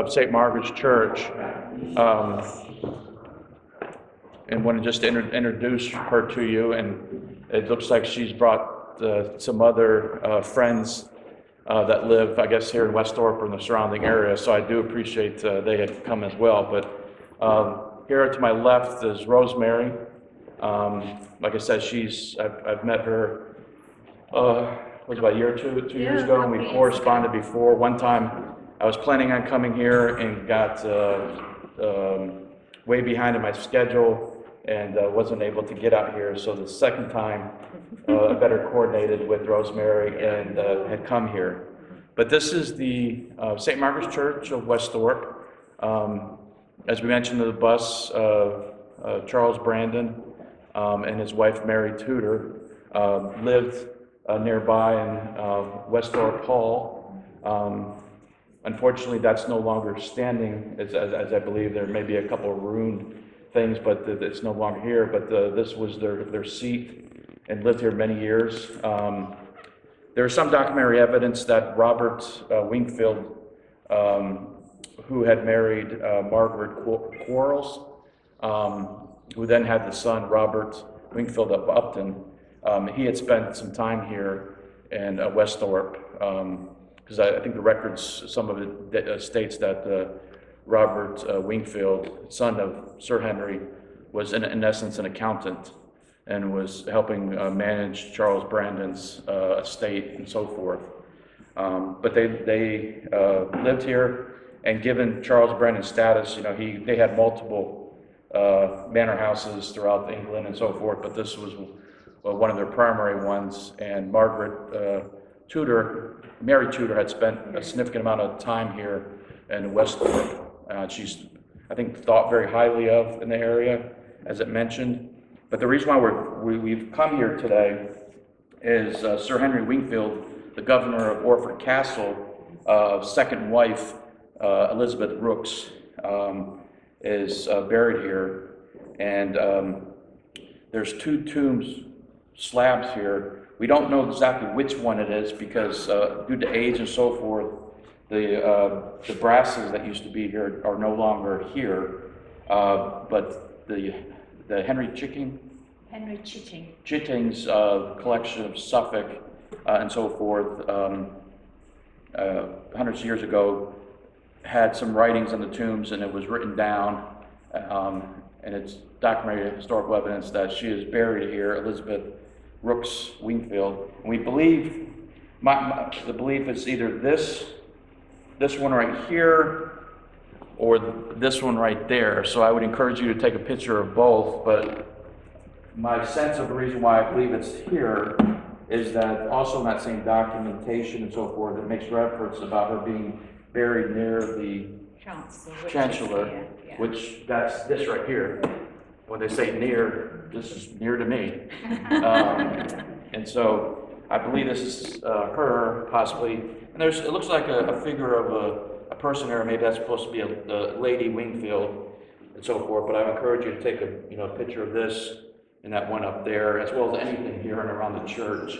of St. Margaret's Church, and want to just introduce her to you. And it looks like she's brought some other friends that live, I guess, here in Westhorpe or in the surrounding area. So I do appreciate they had come as well. But here to my left is Rosemary. Like I said, I've met her, was about a year or two years ago, and we corresponded before. One time I was planning on coming here and got way behind in my schedule and wasn't able to get out here. So the second time I better coordinated with Rosemary and had come here. But this is the St. Margaret's Church of Westhorpe. As we mentioned in the bus, Charles Brandon and his wife Mary Tudor lived nearby in Westhorpe Hall. Unfortunately, that's no longer standing, as I believe. There may be a couple of ruined things, but it's no longer here. But this was their seat, and lived here many years. There is some documentary evidence that Robert Wingfield, who had married Margaret Quarles, who then had the son Robert Wingfield of Upton, he had spent some time here in Westhorpe, because I think the records, some of it states that Robert Wingfield, son of Sir Henry, was in essence an accountant and was helping manage Charles Brandon's estate and so forth. But they lived here, and given Charles Brandon's status, they had multiple manor houses throughout England and so forth, but this was one of their primary ones. And Mary Tudor had spent a significant amount of time here in Westhorpe. She's, I think, thought very highly of in the area, as it mentioned. But the reason why we've come here today is Sir Henry Wingfield, the governor of Orford Castle, second wife, Elizabeth Rookes, is buried here. And there's two slabs here. We don't know exactly which one it is because due to age and so forth, the brasses that used to be here are no longer here. But the Henry Chitting's collection of Suffolk and so forth, hundreds of years ago, had some writings on the tombs, and it was written down, and it's documented historical evidence that she is buried here, Elizabeth Rookes Wingfield. And we believe, the belief is either this one right here or this one right there. So I would encourage you to take a picture of both, but my sense of the reason why I believe it's here is that also in that same documentation and so forth, it makes reference about her being buried near the Chancellor, which that's this right here. When they say near, this is near to me. And so I believe this is her, possibly. And it looks like a figure of a person there. Maybe that's supposed to be a Lady Wingfield and so forth. But I would encourage you to take a picture of this and that one up there, as well as anything here and around the church.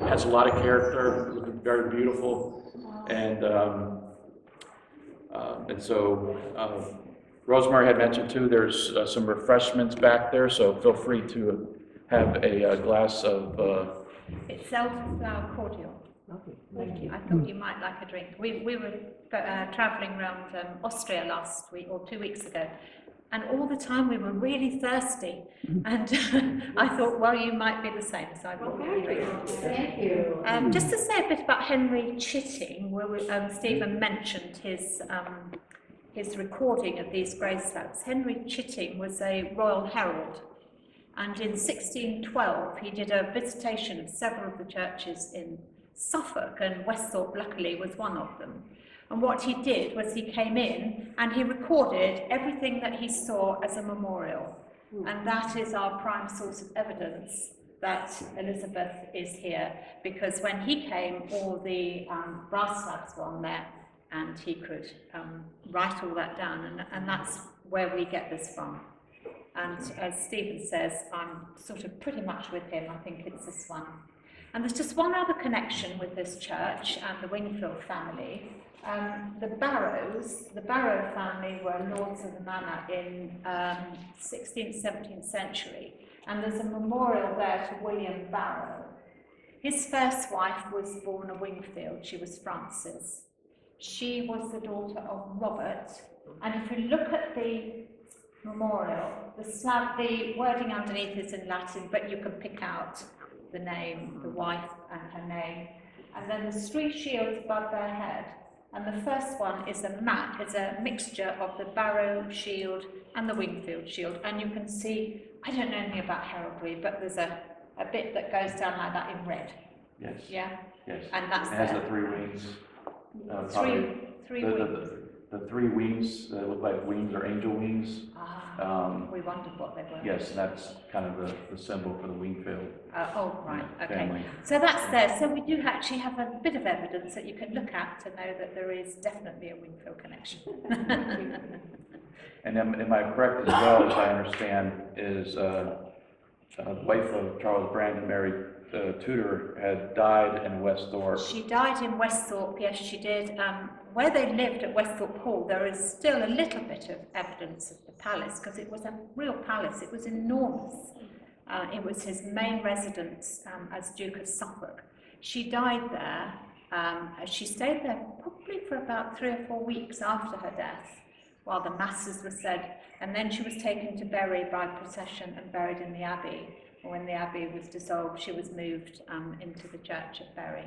Has a lot of character, looking very beautiful, and so Rosemary had mentioned too. There's some refreshments back there, so feel free to have a glass of. It's self-flower cordial. Okay, thank you. I thought you might like a drink. We were travelling around Austria last week or 2 weeks ago, and all the time we were really thirsty. And I thought, well, you might be the same, so I brought you a drink. Thank you. Just to say a bit about Henry Chitting, where Stephen mentioned his recording of these grave slabs. Henry Chitting was a royal herald, and in 1612 he did a visitation of several of the churches in Suffolk, and Westhorpe luckily was one of them. And what he did was he came in and he recorded everything that he saw as a memorial. And that is our prime source of evidence that Elizabeth is here, because when he came, all the brass slabs were on there, and he could write all that down, and that's where we get this from. And as Stephen says, I'm sort of pretty much with him. I think it's this one. And there's just one other connection with this church and the Wingfield family. The Barrow family were lords of the manor in 16th, 17th century, and there's a memorial there to William Barrow. His first wife was born a Wingfield. She was Frances. She was the daughter of Robert, and if you look at the memorial, the wording underneath is in Latin, but you can pick out the name, the wife and her name, and then there's 3 shields above their head, and the first one is a mixture of the Barrow shield and the Wingfield shield, and you can see, I don't know anything about heraldry, but there's a bit that goes down like that in red. Yes. Yeah? Yes. And that's it has there. the 3 wings. Three wings. The 3 wings that look like wings or angel wings. We wondered what they were. Yes, and that's kind of the symbol for the Wingfield Right, okay. family. So that's there. So we do actually have a bit of evidence that you can look at to know that there is definitely a Wingfield connection. And am I correct as well, as I understand, is the wife of Charles Brandon, Mary Tudor, had died in Westhorpe. She died in Westhorpe, yes, she did. Where they lived at Westhorpe Hall, there is still a little bit of evidence of the palace, because it was a real palace. It was enormous. It was his main residence as Duke of Suffolk. She died there. She stayed there probably for about 3 or 4 weeks after her death, while the masses were said, and then she was taken to Bury by procession and buried in the Abbey. When the Abbey was dissolved, she was moved into the church of Bury.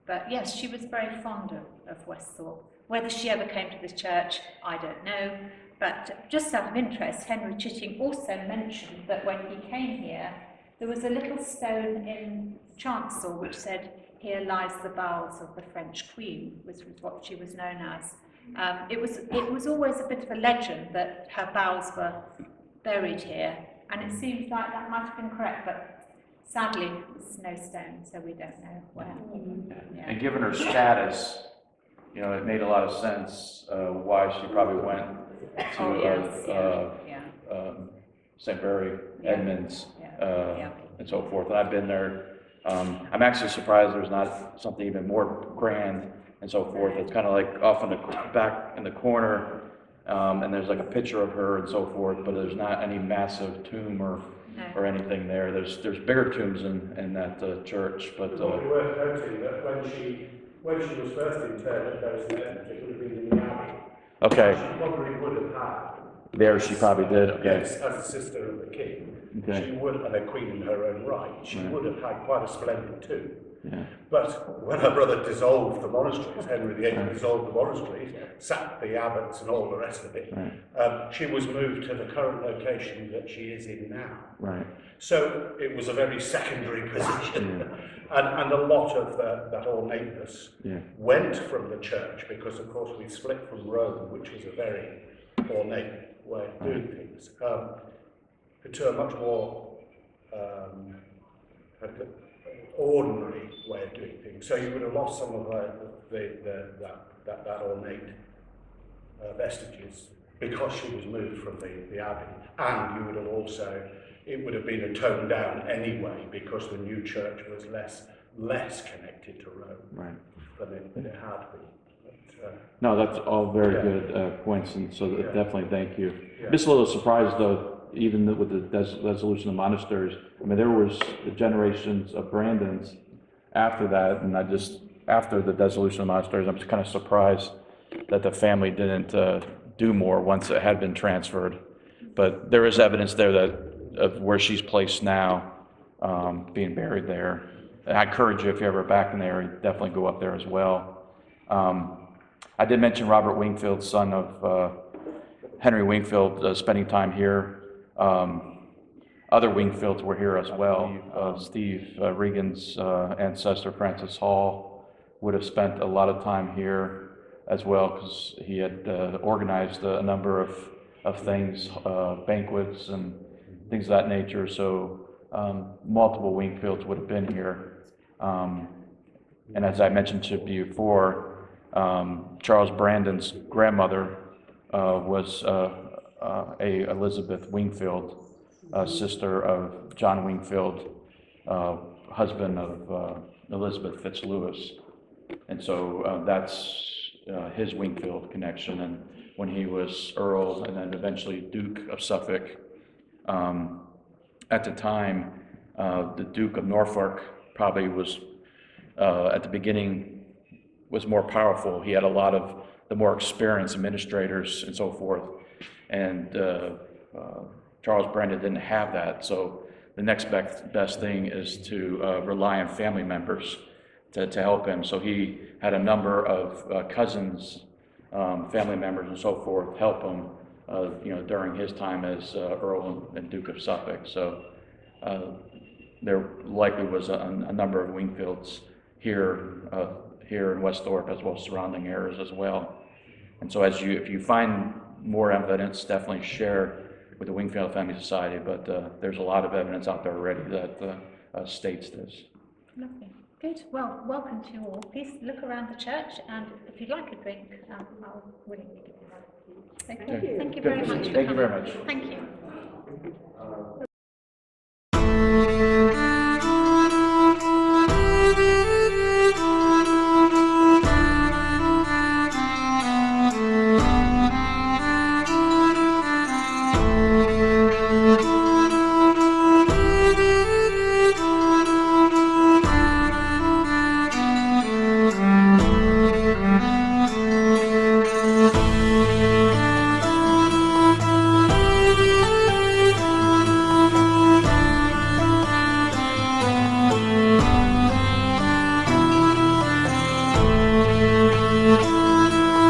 But yes, she was very fond of Westhorpe. Whether she ever came to this church, I don't know. But just out of interest, Henry Chitting also mentioned that when he came here, there was a little stone in chancel which said, "Here lies the bowels of the French Queen," which was what she was known as. It was always a bit of a legend that her bowels were buried here, and it seems like that might have been correct, but sadly, there's no stone, so we don't know where. Yeah. And given her status, it made a lot of sense why she probably went to St. Barry, Edmonds, and so forth. And I've been there. I'm actually surprised there's not something even more grand and so forth. It's kind of like off in the back in the corner, and there's like a picture of her and so forth, but there's not any massive tomb or anything there. There's bigger tombs in that church, but it's probably worth noting that when she was first interred at Bury St. Edmunds, it would have been in the Abbey. okay, She probably would have had. there she probably did. Okay, Yes, as a sister of the king, okay, she would, and a queen in her own right, she Right. would have had quite a splendid tomb. yeah, But when her brother dissolved the monasteries, Henry VIII dissolved the monasteries, sacked the abbots and all the rest of it, right, she was moved to the current location that she is in now. right, So it was a very secondary position, and a lot of that ornateness yeah, went from the church because, of course, we split from Rome, which was a very ornate way of doing things, to a much more ordinary way of doing things. So you would have lost some of that ornate vestiges because she was moved from the Abbey, and you would have also, it would have been a tone down anyway because the new church was less connected to Rome right. than it had been. But, No, that's all very Yeah. good points, and so Yeah. definitely thank you. Yeah. I'm just a little surprised, though, even with the dissolution of monasteries. I mean, there was the generations of Brandons after that, and after the dissolution of monasteries, I'm just kind of surprised that the family didn't do more once it had been transferred. But there is evidence there of where she's placed now, being buried there. And I encourage you, if you're ever back in the area, definitely go up there as well. I did mention Robert Wingfield, son of Henry Wingfield, spending time here. Other Wingfields were here as well. Steve Regan's ancestor, Francis Hall, would have spent a lot of time here as well because he had organized a number of things, banquets and things of that nature. So multiple Wingfields would have been here. And as I mentioned to you before, Charles Brandon's grandmother was Elizabeth Wingfield, sister of John Wingfield, husband of Elizabeth Fitzlewis. And so that's his Wingfield connection. And when he was Earl and then eventually Duke of Suffolk, at the time, the Duke of Norfolk probably was, at the beginning, was more powerful. He had a lot of the more experienced administrators and so forth. And Charles Brandon didn't have that. So the next best thing is to rely on family members to help him. So he had a number of cousins, family members and so forth help him, during his time as Earl and Duke of Suffolk. So there likely was a number of Wingfields here in Westhorpe as well as surrounding areas as well. And so if you find more evidence, definitely share with the Wingfield Family Society, but there's a lot of evidence out there already that states this. Lovely. Good. Well, welcome to you all. Please look around the church, and if you'd like a drink, I'll willingly give you one. Okay. Okay. Thank you Good. very much. Thank you very much. Thank you.